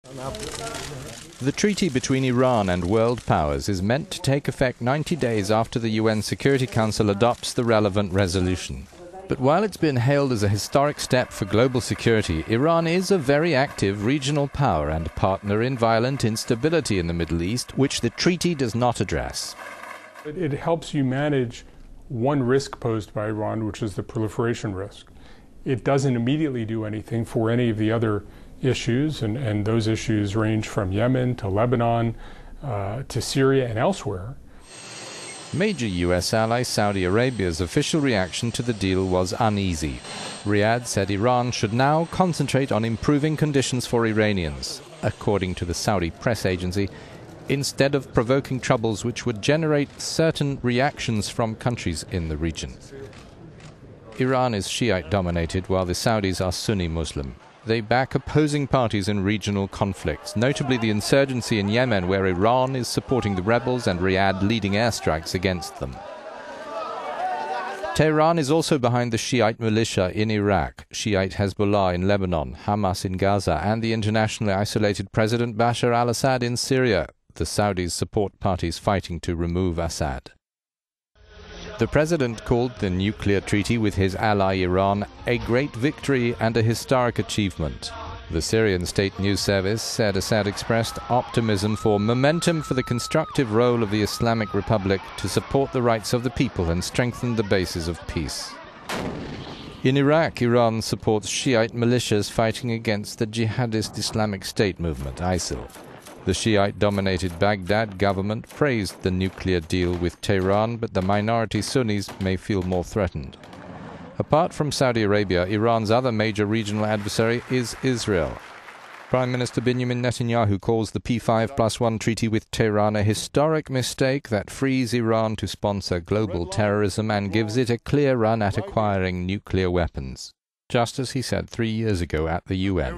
The treaty between Iran and world powers is meant to take effect 90 days after the UN Security Council adopts the relevant resolution. But while it's been hailed as a historic step for global security, Iran is a very active regional power and partner in violent instability in the Middle East, which the treaty does not address. It helps you manage one risk posed by Iran, which is the proliferation risk. It doesn't immediately do anything for any of the other issues, and those issues range from Yemen to Lebanon to Syria and elsewhere. Major U.S. ally Saudi Arabia's official reaction to the deal was uneasy. Riyadh said Iran should now concentrate on improving conditions for Iranians, according to the Saudi press agency, instead of provoking troubles which would generate certain reactions from countries in the region. Iran is Shiite-dominated, while the Saudis are Sunni Muslim. They back opposing parties in regional conflicts, notably the insurgency in Yemen, where Iran is supporting the rebels and Riyadh leading airstrikes against them. Tehran is also behind the Shiite militia in Iraq, Shiite Hezbollah in Lebanon, Hamas in Gaza, and the internationally isolated President Bashar al-Assad in Syria. The Saudis support parties fighting to remove Assad. The president called the nuclear treaty with his ally Iran a great victory and a historic achievement. The Syrian state news service said Assad expressed optimism for momentum for the constructive role of the Islamic Republic to support the rights of the people and strengthen the basis of peace. In Iraq, Iran supports Shiite militias fighting against the jihadist Islamic State movement, ISIL. The Shiite-dominated Baghdad government praised the nuclear deal with Tehran, but the minority Sunnis may feel more threatened. Apart from Saudi Arabia, Iran's other major regional adversary is Israel. Prime Minister Benjamin Netanyahu calls the P5+1 treaty with Tehran a historic mistake that frees Iran to sponsor global terrorism and gives it a clear run at acquiring nuclear weapons, just as he said 3 years ago at the UN.